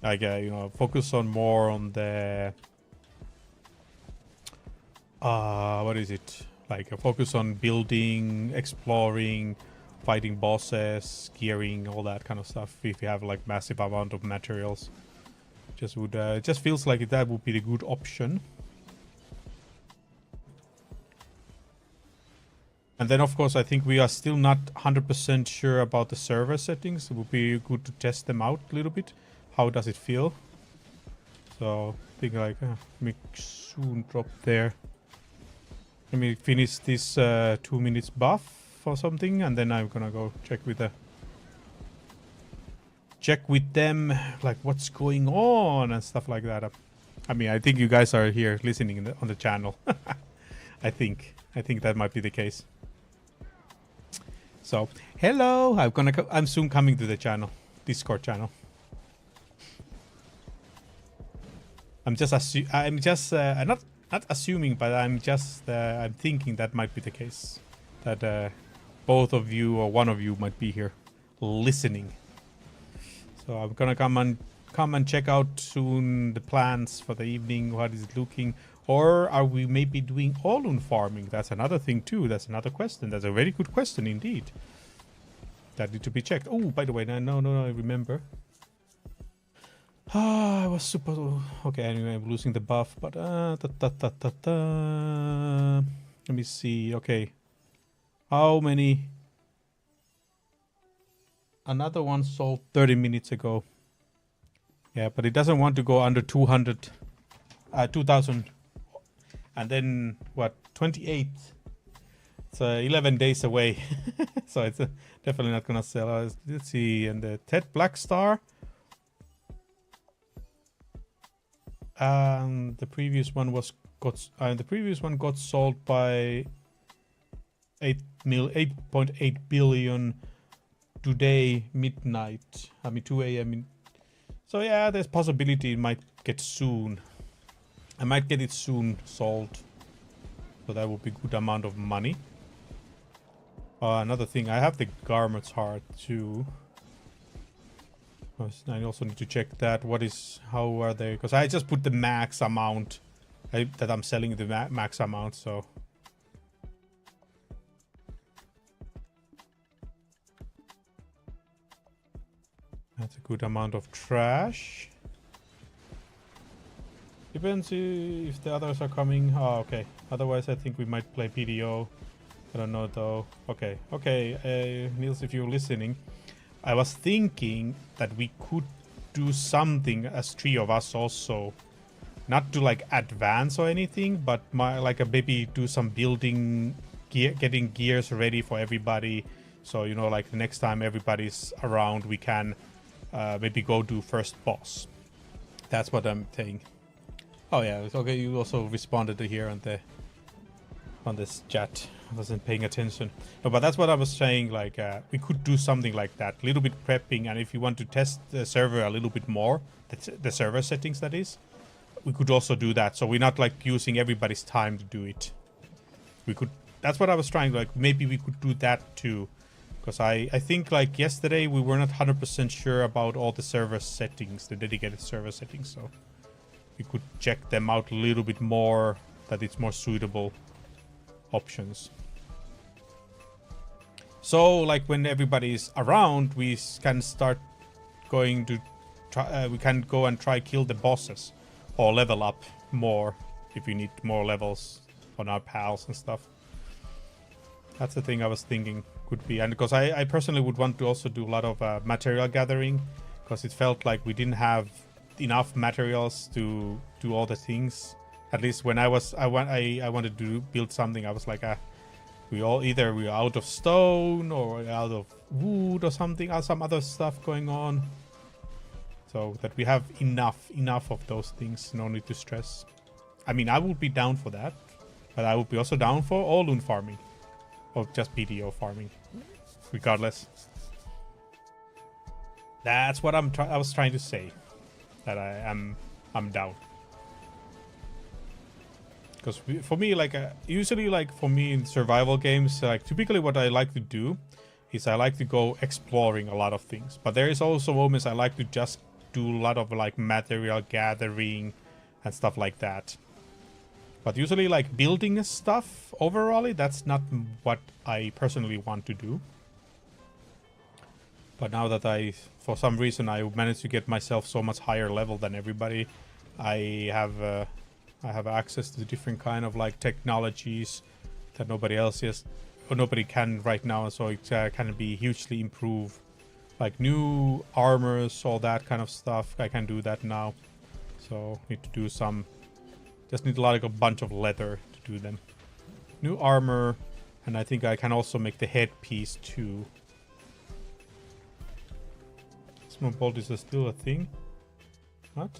Like, you know, focus on more on the what is it? Like, focus on building, exploring, fighting bosses, gearing, all that kind of stuff. If you have like massive amount of materials, just would it just feels like that would be the good option. And then, of course, I think we are still not 100% sure about the server settings. It would be good to test them out a little bit. How does it feel? So, I think like, let me soon drop there. Let me finish this 2 minutes buff or something, and then I'm gonna go check with them, like what's going on and stuff like that. I mean, I think you guys are here listening on the channel. I think that might be the case. So, hello. I'm soon coming to the channel, Discord channel. I'm not assuming, but I'm thinking that might be the case. That both of you or one of you might be here listening. So I'm gonna come and check out soon the plans for the evening. What is it looking? Or are we maybe doing all-in farming? That's another thing too. That's another question. That's a very good question indeed. That need to be checked. Oh, by the way, no, I remember. I was super... Okay, anyway, I'm losing the buff, but... Let me see. Okay. How many... Another one sold 30 minutes ago. Yeah, but it doesn't want to go under 200... 2,000. And then, what, 28? It's 11 days away. So it's definitely not gonna sell. Let's see, and the Ted Black Star... the previous one got sold by 8.8 billion today midnight. I mean 2 a.m. So yeah, there's possibility it might get soon. I might get it soon sold. So that would be good amount of money. Another thing, I have the Garment's Heart too. I also need to check that. How are they? Because I just put the max amount that I'm selling the max amount. So that's a good amount of trash. Depends if the others are coming. Oh, okay. Otherwise, I think we might play PDO. I don't know though. Okay. Niels, if you're listening. I was thinking that we could do something as 3 of us also. Not to like advance or anything, but maybe do some building, getting gears ready for everybody. So, you know, like the next time everybody's around, we can maybe go do first boss. That's what I'm saying. Oh yeah, okay, you also responded to here on this chat. I wasn't paying attention. No, but that's what I was saying, like we could do something like that, a little bit prepping, and if you want to test the server a little bit more, the server settings that is, we could also do that, so we're not like using everybody's time to do it. We could, that's what I was trying, like maybe we could do that too, because I think like yesterday we were not 100% sure about all the server settings, the dedicated server settings, so we could check them out a little bit more, that it's more suitable options. So like when everybody's around, we can start going to try, we can go and try kill the bosses or level up more if we need more levels on our pals and stuff. That's the thing I was thinking could be, and because I personally would want to also do a lot of material gathering, because it felt like we didn't have enough materials to do all the things. At least when I wanted to build something, I was like, either we're out of stone or out of wood or something, or some other stuff going on. So that we have enough of those things, no need to stress. I mean, I would be down for that, but I would be also down for all-in farming, or just PDO farming, regardless. That's what I was trying to say, that I'm down. Because for me, like usually, like for me in survival games, like typically what I like to do is I like to go exploring a lot of things. But there is also moments I like to just do a lot of like material gathering and stuff like that. But usually like building stuff overall, that's not what I personally want to do. But now that for some reason I managed to get myself so much higher level than everybody, I have access to different kind of like technologies that nobody else is, or nobody can right now, so it can be hugely improved. Like new armors, all that kind of stuff, I can do that now. So need to do some, just need like a bunch of leather to do them. New armor, and I think I can also make the headpiece too. Small bolt is still a thing. What?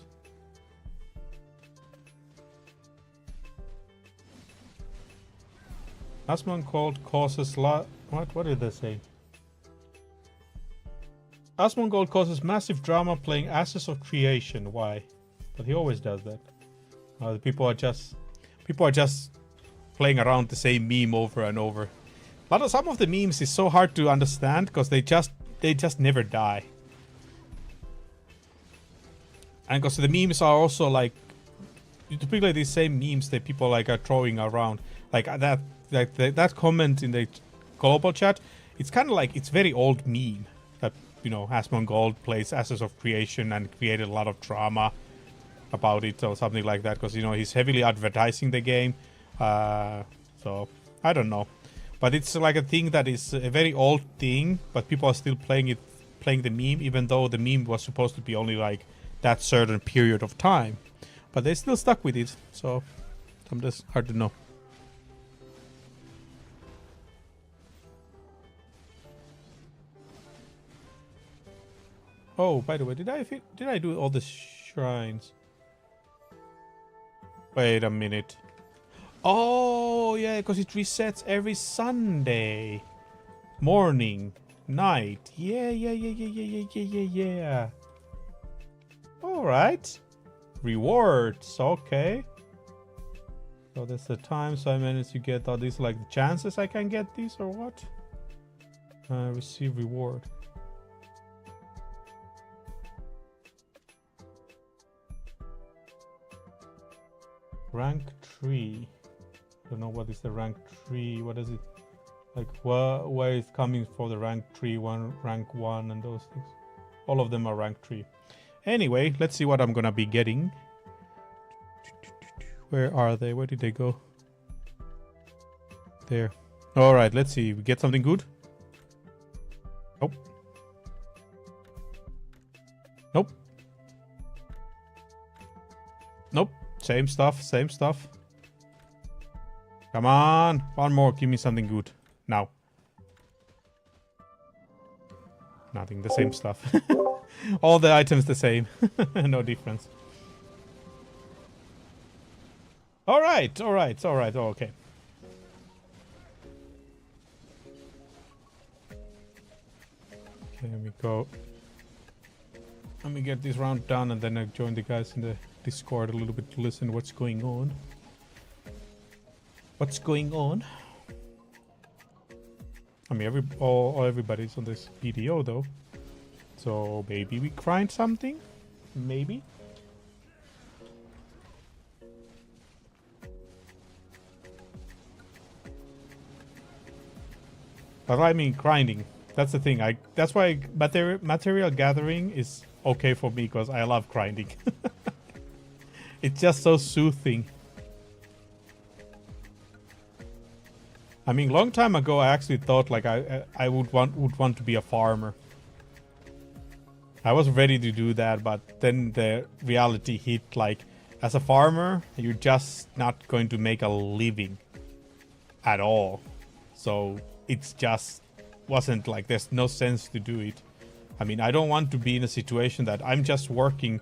Asmon Gold causes what did they say? Asmon Gold causes massive drama playing Ashes of Creation. Why? But he always does that. People are just playing around the same meme over and over. Some of the memes is so hard to understand because they just never die. And because the memes are also like typically these same memes that people like are throwing around, like that comment in the global chat, it's kind of like it's very old meme that, you know, Asmon Gold plays Ashes of Creation and created a lot of drama about it or something like that, because, you know, he's heavily advertising the game. So I don't know, but it's like a thing that is a very old thing, but people are still playing the meme, even though the meme was supposed to be only like that certain period of time, but they still stuck with it. So I'm just hard to know. Oh, by the way, did I do all the shrines? Wait a minute. Oh yeah, because it resets every Sunday morning, night. Yeah. All right. Rewards. Okay. So that's the time. So I managed to get all these, like the chances I can get these or what? Receive reward. Rank 3. Don't know what is the rank 3. What is it? Like where is coming for the rank 3, rank 1 and those things. All of them are rank 3. Anyway, let's see what I'm gonna be getting. Where are they? Where did they go? There. Alright, let's see. We get something good? Nope. Nope. Nope. Same stuff. Come on. One more. Give me something good. Now. Nothing. The same stuff. All the items the same. No difference. Alright. Oh, okay. Okay, let me go. Let me get this round done and then I join the guys in the Discord a little bit to listen what's going on. I mean, everybody's on this video though. So maybe we grind something? Maybe? But I mean grinding. That's the thing. That's why material gathering is okay for me, because I love grinding. It's just so soothing. I mean, long time ago I actually thought like I would want to be a farmer. I was ready to do that, but then the reality hit, like as a farmer, you're just not going to make a living at all. So it's just wasn't like, there's no sense to do it. I mean, I don't want to be in a situation that I'm just working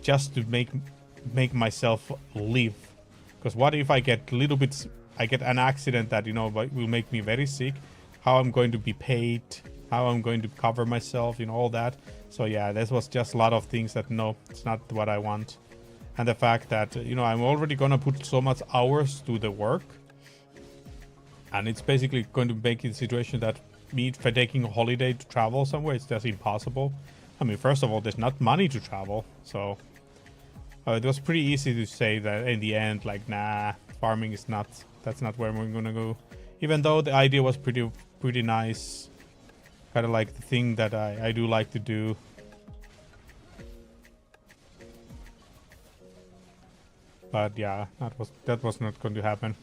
just to make myself live. Because what if I get an accident that, you know, will make me very sick? How I'm going to be paid? How I'm going to cover myself? You know, all that. So yeah, this was just a lot of things that, no, it's not what I want. And the fact that, you know, I'm already gonna put so much hours to the work, and it's basically going to make it a situation that me for taking a holiday to travel somewhere, it's just impossible. I mean, first of all, there's not money to travel, so it was pretty easy to say that in the end, like, nah, farming is not, that's not where we're gonna go. Even though the idea was pretty nice, kind of like the thing that I do like to do. But yeah, that was not going to happen.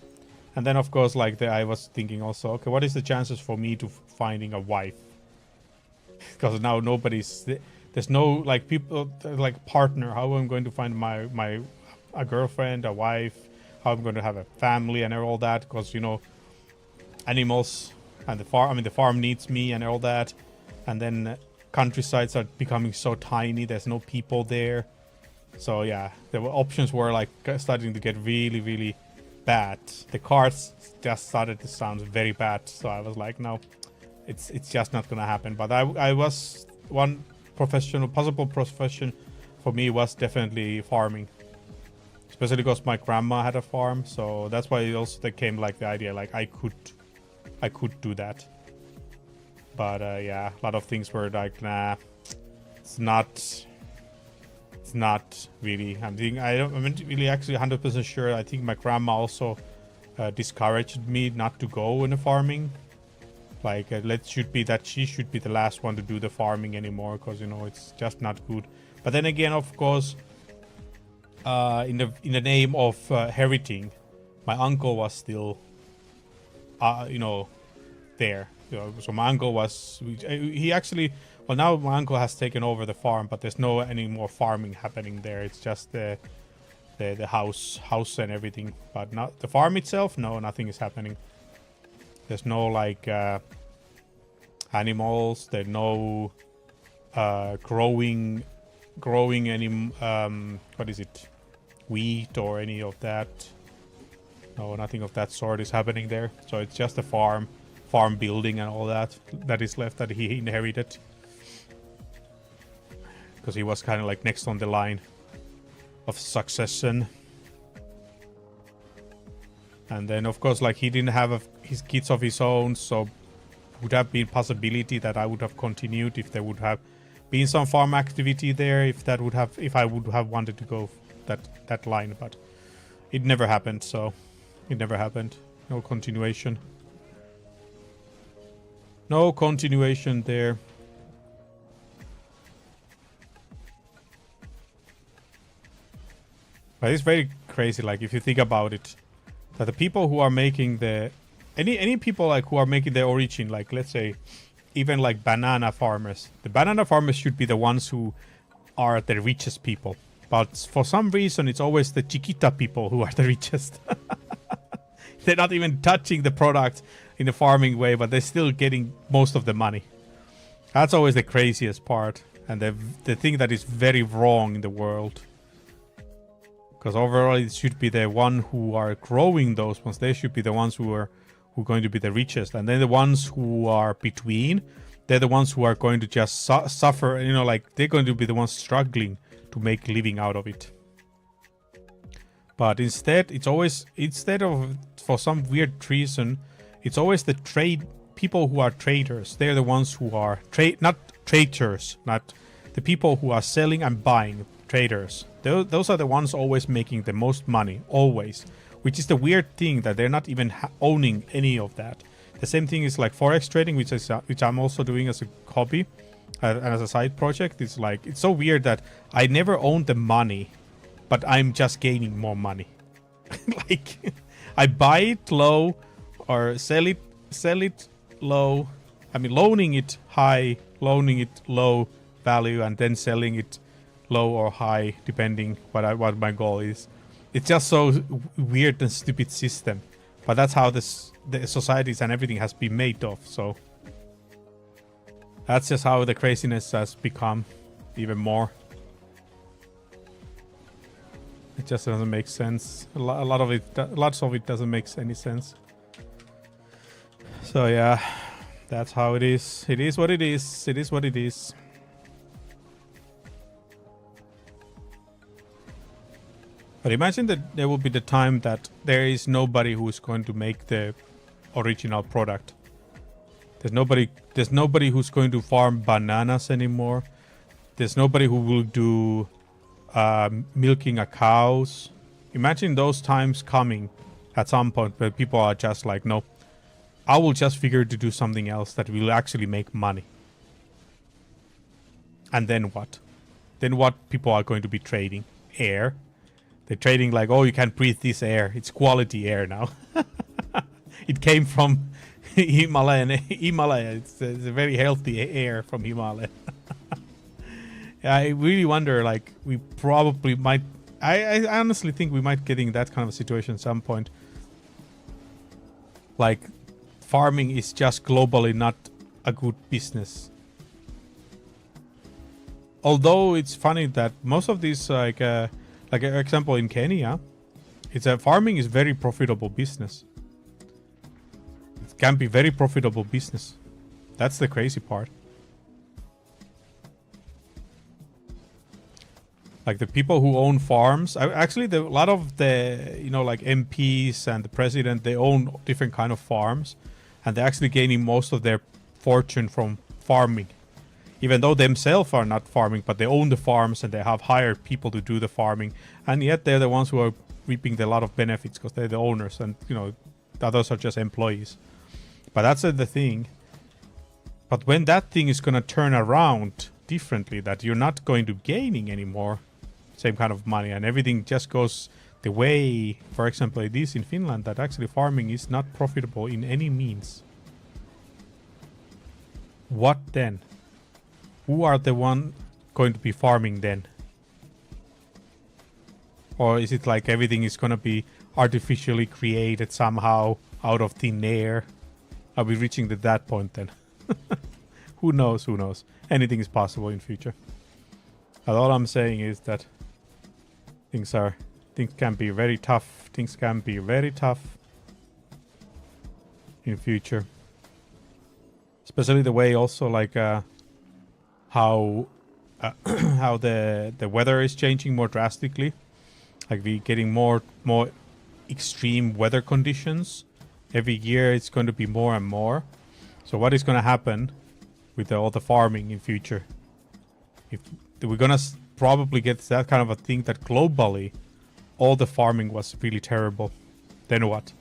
And then of course, like I was thinking also, okay, what is the chances for me to finding a wife? Because now there's no like people like partner. How am I going to find a girlfriend, a wife? How I'm going to have a family and all that? Because you know, animals and the farm. I mean, the farm needs me and all that. And then countrysides are becoming so tiny. There's no people there. So yeah, the options were like starting to get really, really bad. The cards just started to sound very bad. So I was like, no, it's just not gonna happen. But I was one possible profession for me was definitely farming, especially because my grandma had a farm. So that's why it also came like the idea like I could do that. But yeah, a lot of things were like, nah, it's not really. I'm really actually 100% sure. I think my grandma also discouraged me not to go in the farming. Like she should be the last one to do the farming anymore, because you know it's just not good. But then again, of course, in the name of heriting, my uncle was still, you know, there. You know, so my uncle was he actually. Well, now my uncle has taken over the farm, but there's no any more farming happening there. It's just the house and everything, but not the farm itself. No, nothing is happening. There's no like animals. There's no growing any what is it, wheat or any of that. No, nothing of that sort is happening there. So it's just a farm building and all that is left that he inherited. Because he was kind of like next on the line of succession. And then of course like he didn't have his kids of his own, so would have been possibility that I would have continued if there would have been some farm activity there, if I would have wanted to go that line, but it never happened. So it never happened. No continuation there. But it's very crazy, like if you think about it, that the people who are making any people like who are making the origin, like let's say even like banana farmers, the banana farmers should be the ones who are the richest people. But for some reason it's always the chiquita people who are the richest. They're not even touching the product in a farming way, but they're still getting most of the money. That's always the craziest part, and the thing that is very wrong in the world. Because overall, it should be the one who are growing those ones. They should be the ones who are going to be the richest, and then the ones who are between, they're the ones who are going to just suffer. You know, like they're going to be the ones struggling to make living out of it. But instead, for some weird reason, it's always the people who are traders. They're the ones who are not traders, not the people who are selling and buying. Traders. Those are the ones always making the most money, always. Which is the weird thing that they're not even owning any of that. The same thing is like forex trading, which I'm also doing as a hobby and as a side project. It's like it's so weird that I never own the money, but I'm just gaining more money. Like I buy it low or sell it low. I mean, loaning it high, loaning it low value, and then selling it low or high, depending what my goal is. It's just so weird and stupid system, but that's how the societies and everything has been made of. So that's just how the craziness has become even more. It just doesn't make sense. Lots of it doesn't make any sense. So yeah, that's how it is. It is what it is. It is what it is. But imagine that there will be the time that there is nobody who is going to make the original product. There's nobody who's going to farm bananas anymore. There's nobody who will do milking a cows. Imagine those times coming at some point where people are just like, no, I will just figure to do something else that will actually make money. And then what? Then what people are going to be trading? Air. They're trading like, oh, you can't breathe this air. It's quality air now. It came from Himalaya. It's a very healthy air from Himalaya. I really wonder, like, we probably might... I honestly think we might getting that kind of a situation at some point. Like, farming is just globally not a good business. Although it's funny that most of these, like an example in Kenya, farming is very profitable business. It can be very profitable business. That's the crazy part. Like the people who own farms, actually a lot of the, like MPs and the president, they own different kind of farms, and they're actually gaining most of their fortune from farming. Even though themselves are not farming, but they own the farms and they have hired people to do the farming, and yet they're the ones who are reaping a lot of benefits because they're the owners, and the others are just employees. But that's the thing. But when that thing is gonna turn around differently, that you're not going to gaining anymore same kind of money and everything just goes the way, for example, it is in Finland, that actually farming is not profitable in any means. What then? Who are the one going to be farming then? Or is it like everything is going to be artificially created somehow out of thin air? Are we reaching to that point then? Who knows? Who knows? Anything is possible in future. But all I'm saying is that things can be very tough. Things can be very tough in future. Especially the way also like how the weather is changing more drastically. Like we getting more extreme weather conditions. Every year it's going to be more and more. So what is going to happen with all the farming in future? If we're going to probably get that kind of a thing that globally all the farming was really terrible, then what?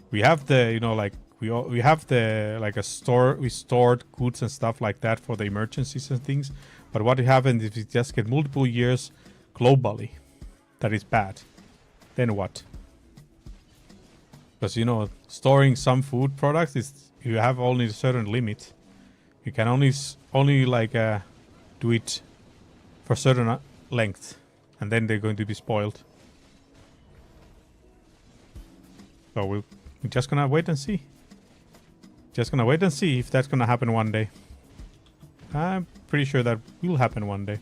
We have the, like we have the like a store, we stored goods and stuff like that for the emergencies and things. But what happens if we just get multiple years globally that is bad? Then what? Because storing some food products is, you have only a certain limit. You can only like do it for a certain length, and then they're going to be spoiled. So we're just gonna wait and see. Just gonna wait and see if that's gonna happen one day. I'm pretty sure that will happen one day.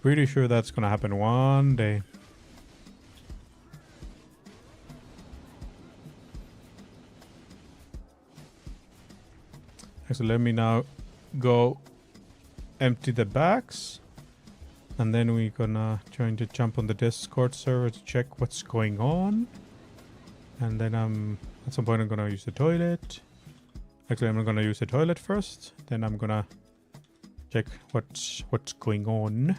Pretty sure that's gonna happen one day. Actually, let me now go empty the bags. And then we're gonna try to jump on the Discord server to check what's going on. And then at some point I'm gonna use the toilet. Actually, I'm gonna use the toilet first. Then I'm gonna check what's going on.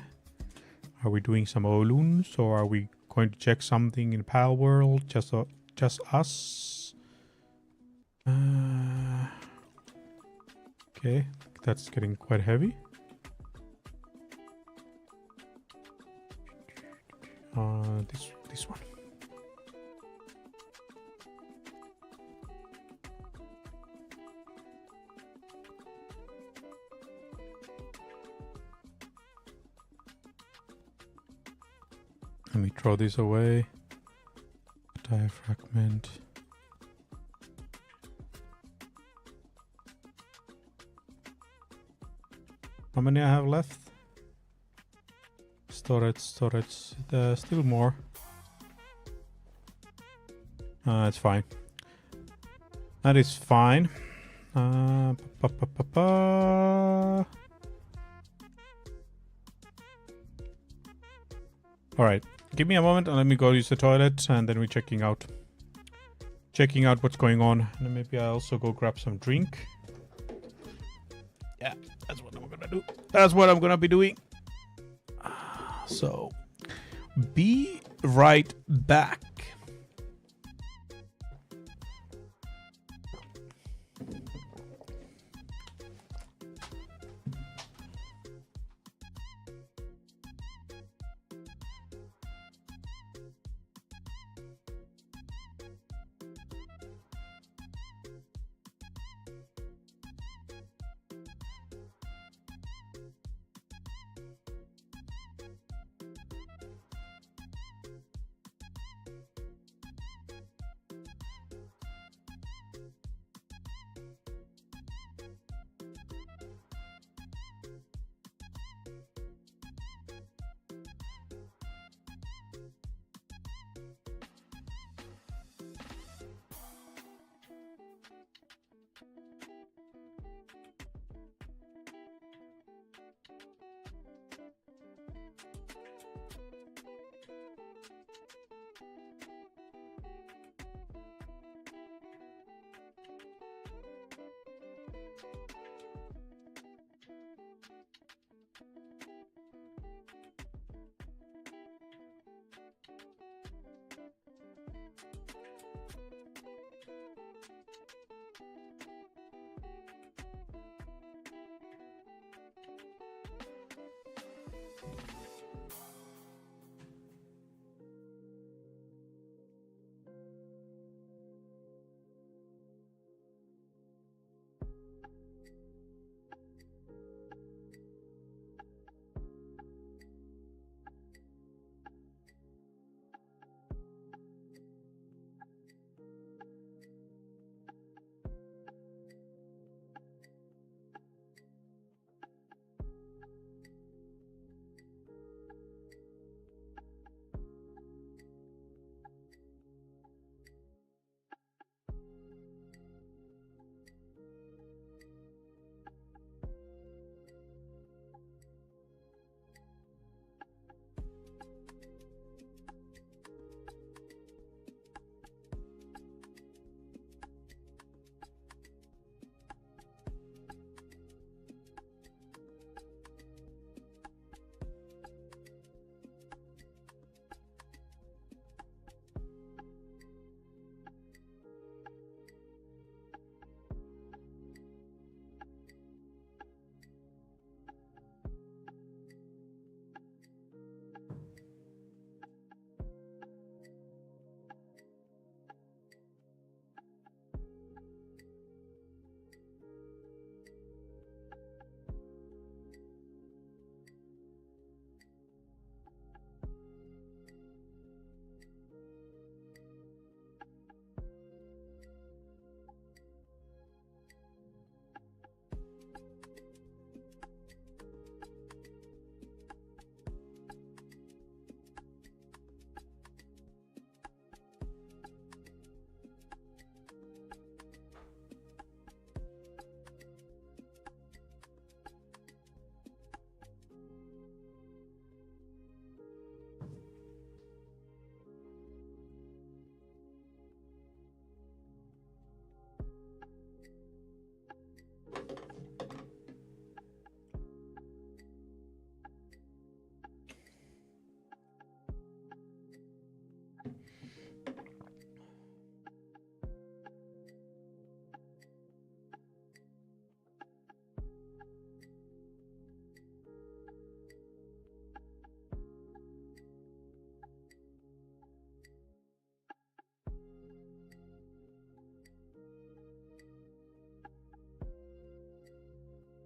Are we doing some Oluns, or are we going to check something in Pal World? Just us. Okay, that's getting quite heavy. This one. Let me throw this away. Diaphragment. How many I have left? Storage. Still more. It's fine. That is fine. Alright. Give me a moment and let me go use the toilet, and then we're checking out what's going on. And then maybe I'll also go grab some drink. Yeah, that's what I'm gonna do. That's what I'm gonna be doing. So, be right back.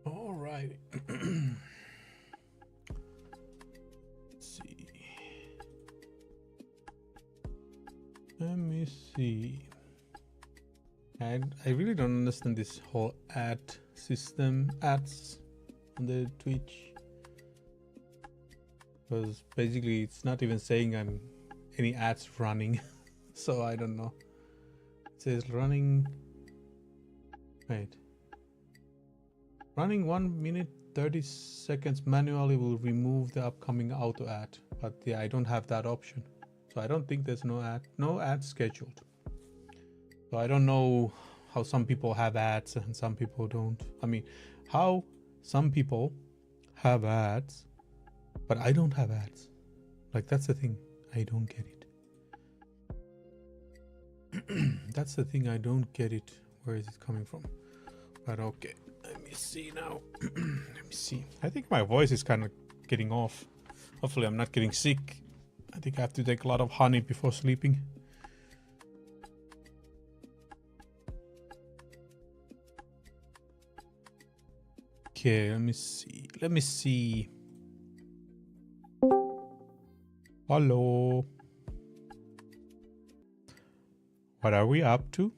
All right. Let's see. Let me see. I really don't understand this whole ad system, ads on the Twitch, because basically it's not even saying I'm any ads running. So I don't know. It says running. Wait. Running 1 minute 30 seconds manually will remove the upcoming auto ad. But yeah, I don't have that option. So I don't think there's no ad scheduled. So I don't know how some people have ads and some people don't. I mean, how some people have ads, but I don't have ads. Like, that's the thing. I don't get it. That's the thing. I don't get it. Where is it coming from? But okay. Let me see now. Let me see. I think my voice is kind of getting off. Hopefully I'm not getting sick. I think I have to take a lot of honey before sleeping. Okay, let me see. Let me see. Hello. What are we up to?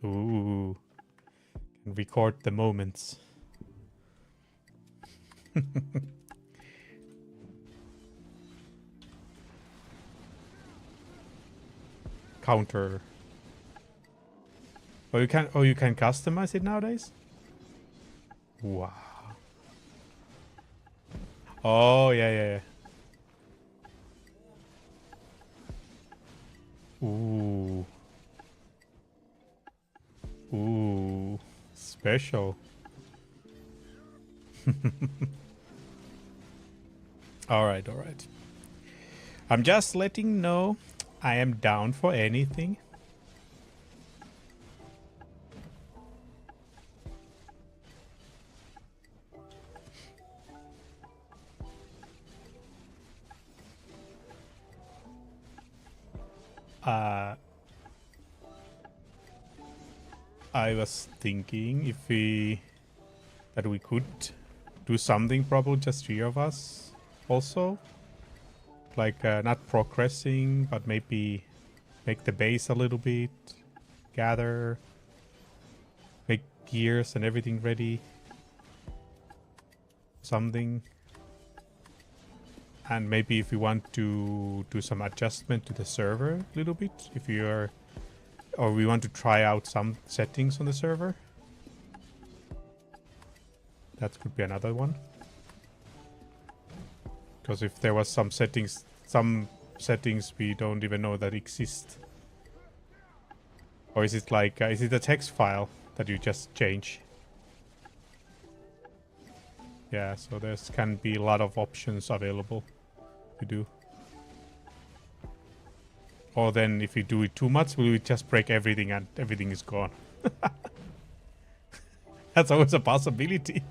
Ooh. Can record the moments. Counter. Oh, you can customize it nowadays? Wow. Oh, yeah. Ooh. Ooh. Special. Alright. I'm just letting you know I am down for anything. I was thinking that we could do something, probably just 3 of us also. Like not progressing, but maybe make the base a little bit, gather, make gears and everything ready. Something. And maybe if we want to do some adjustment to the server a little bit, or we want to try out some settings on the server. That could be another one. Because if there was some settings we don't even know that exist. Or is it like, is it a text file that you just change? Yeah, so there's can be a lot of options available to do. Or then if we do it too much, will we just break everything and everything is gone? That's always a possibility.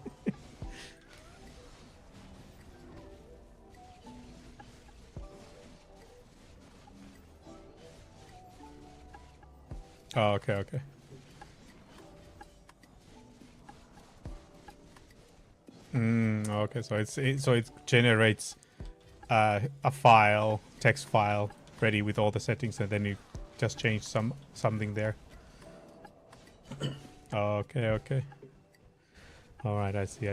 Oh, okay. Okay, so it generates a file, text file, ready with all the settings, and then you just change something there. Okay. All right, I see.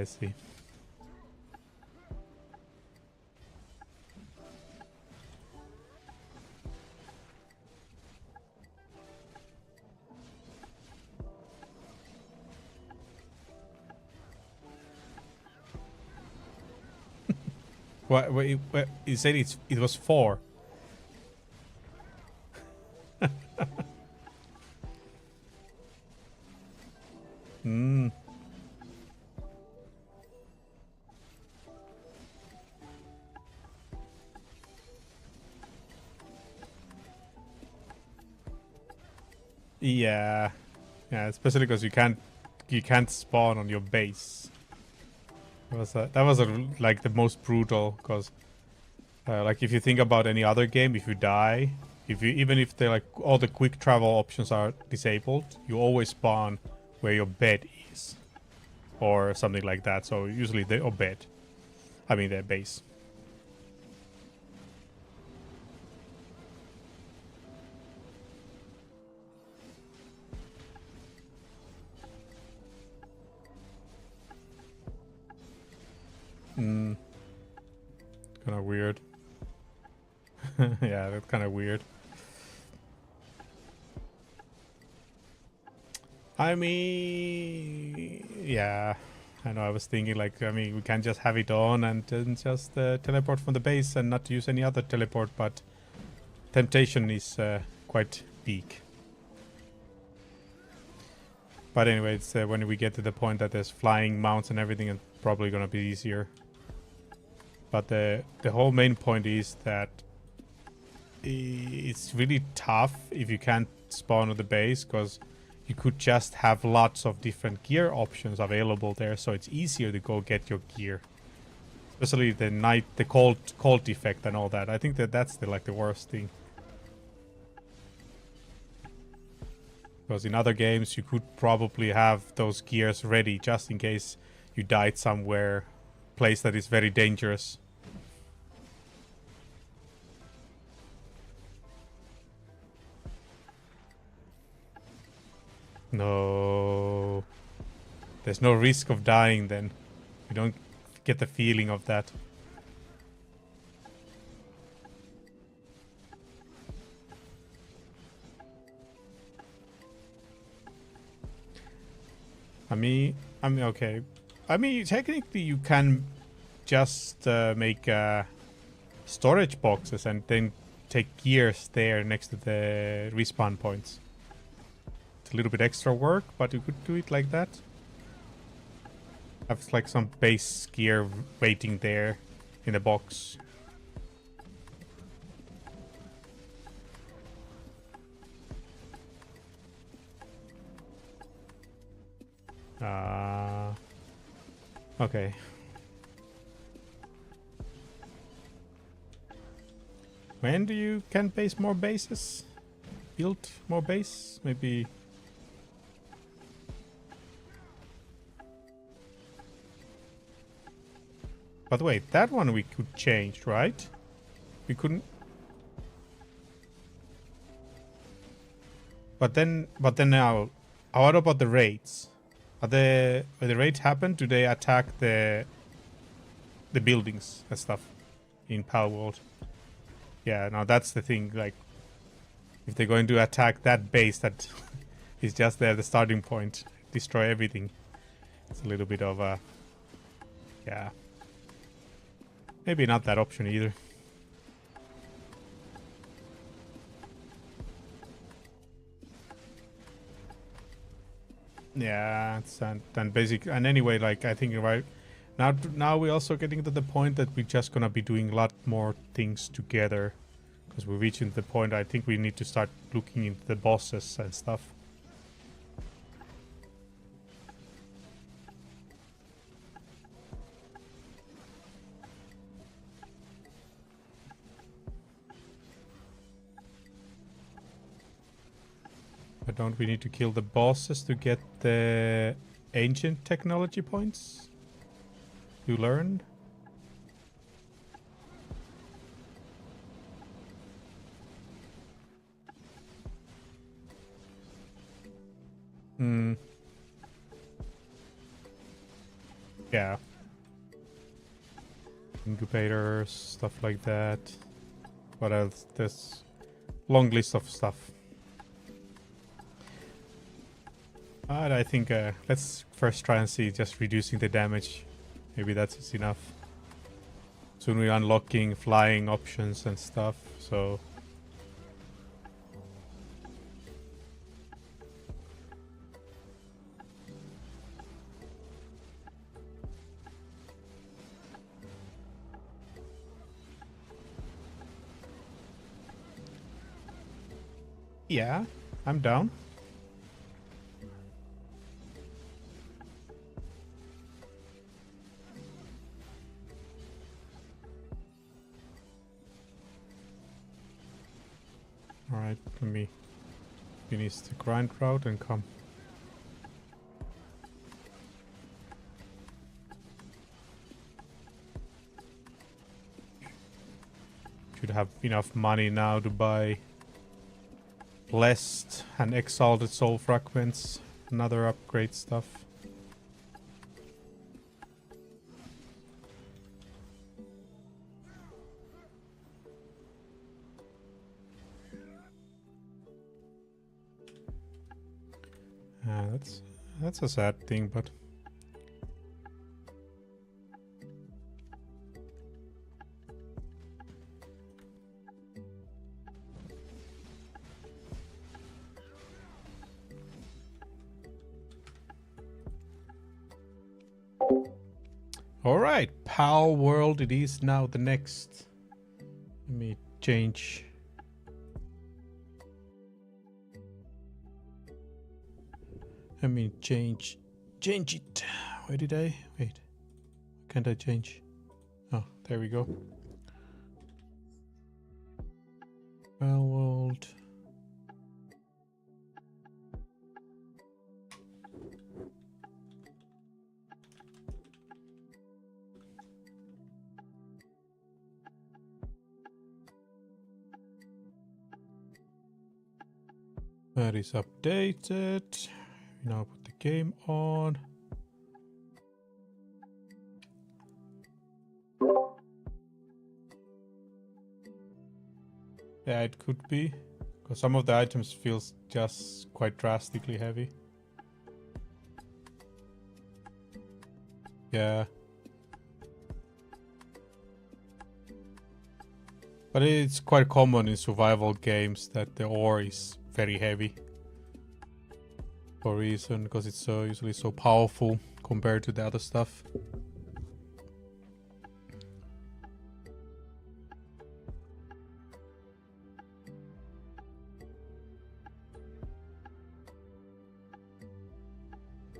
What you said it was 4. Yeah, especially because you can't spawn on your base. That was like the most brutal, because like if you think about any other game, if you die, even if they like all the quick travel options are disabled, you always spawn where your bed is, or something like that. So usually their base. Kind of weird. Yeah, that's kind of weird. I mean, yeah. I know, I was thinking like, I mean, we can just have it on and then just teleport from the base and not use any other teleport, but temptation is quite big. But anyway, it's when we get to the point that there's flying mounts and everything, it's probably gonna be easier. But the whole main point is that it's really tough if you can't spawn at the base, because you could just have lots of different gear options available there, so it's easier to go get your gear. Especially the cold effect and all that. I think that's the worst thing. Because in other games you could probably have those gears ready just in case you died somewhere, place that is very dangerous. No. There's no risk of dying then. You don't get the feeling of that. I mean, okay. I mean, technically you can just make storage boxes and then take gears there next to the respawn points. It's a little bit extra work, but you could do it like that. Have like some base gear waiting there in the box. Okay. When do you can base more bases? Build more base? Maybe. But wait, that one we could change, right? We couldn't. But then now, what about the raids? When the raids happen, do they attack the buildings and stuff in Pal World? Yeah, now that's the thing. Like, if they're going to attack that base that is just there, the starting point, destroy everything. It's a little bit of a, yeah. Maybe not that option either. Yeah, it's and basic and anyway, like I think right now we're also getting to the point that we're just gonna be doing a lot more things together, because we're reaching the point. I think we need to start looking into the bosses and stuff. But don't we need to kill the bosses to get the ancient technology points you learned? Hmm. Yeah. Incubators, stuff like that. What else? There's long list of stuff. But I think let's first try and see just reducing the damage. Maybe that's enough. Soon we're unlocking flying options and stuff, so... Yeah, I'm down. Alright, let me finish the grind route and come. Should have enough money now to buy Blessed and Exalted Soul Fragments and other upgrade stuff. that's a sad thing, but all right, PAL World. It is now the next. Let me change. Let me change it. Where did I? Wait. Can't I change? Oh, there we go. PAL World. That is updated. We now put the game on. Yeah, it could be. Because some of the items feels just quite drastically heavy. Yeah. But it's quite common in survival games that the ore is very heavy. For a reason, because it's so usually so powerful compared to the other stuff.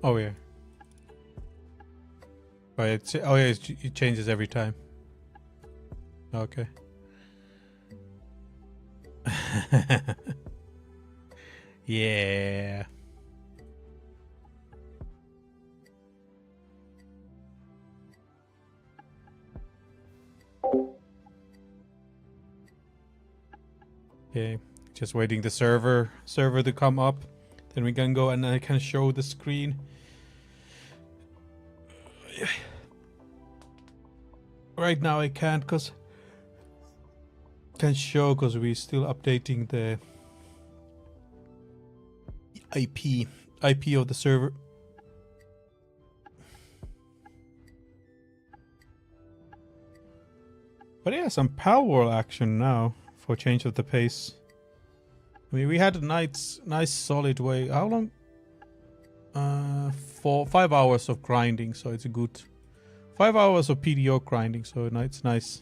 Oh yeah. Oh yeah, it changes every time. Okay. Yeah. Okay, just waiting the server to come up. Then we can go and I can show the screen. Right now I can't because we're still updating the IP of the server. But yeah, some power action now for change of the pace. I mean, we had a nice solid way. How long? 5 hours of grinding, so it's a good 5 hours of PDO grinding, so it's nice.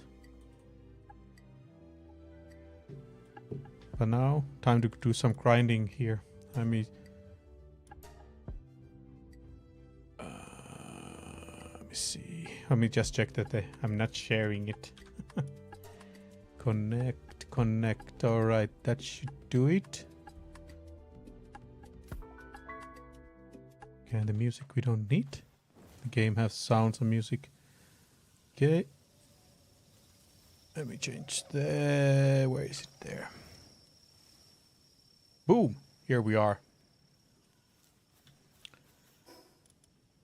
But now, time to do some grinding here. Let me see. Let me just check that I'm not sharing it. Connect. All right, that should do it. Okay, the music we don't need. The game has sounds and music. Okay. Let me change the... Where is it there? Boom! Here we are.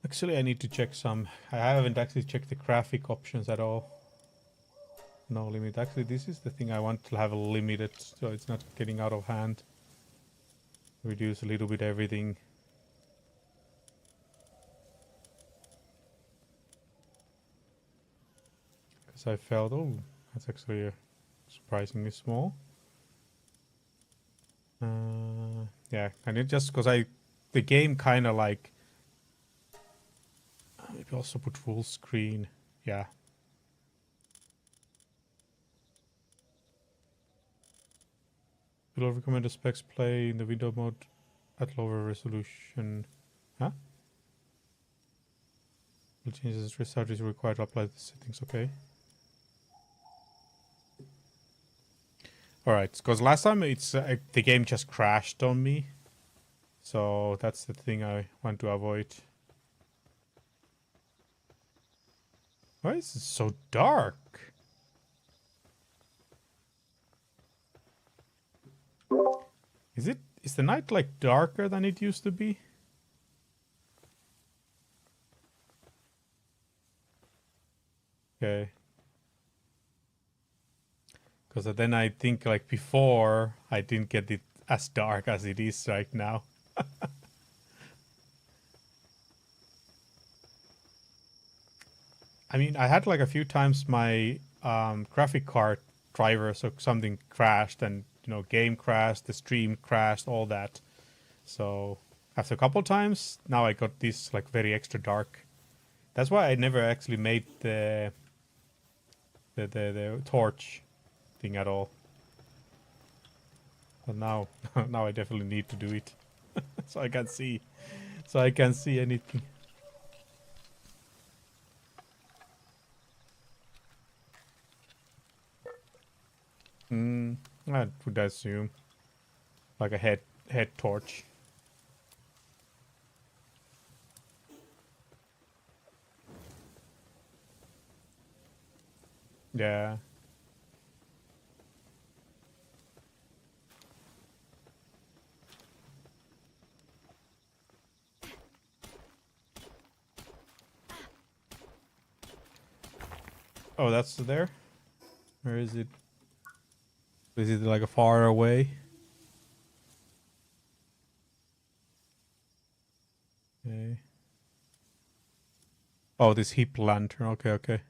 Actually, I need to check some... I haven't actually checked the graphic options at all. No limit. Actually, this is the thing I want to have limited, so it's not getting out of hand. Reduce a little bit everything. Because I felt, oh, that's actually surprisingly small. Yeah, and it just because the game kind of like, maybe also put full screen. Yeah. Below recommended specs play in the window mode at lower resolution. Huh? Will changes restart is required to apply the settings. Okay. Alright, because last time it's the game just crashed on me. So that's the thing I want to avoid. Why is it so dark? Is the night like darker than it used to be? Okay. Because then I think like before I didn't get it as dark as it is right now. I mean, I had like a few times my graphic card drivers or something crashed, and game crashed, the stream crashed, all that. So after a couple times, now I got this like very extra dark. That's why I never actually made the torch thing at all. But now now I definitely need to do it, so I can see, so I can see anything. I would assume like a head torch. Yeah. Oh, that's there? Or is it? Is it like a far away? Okay. Oh, this hip lantern. Okay, okay.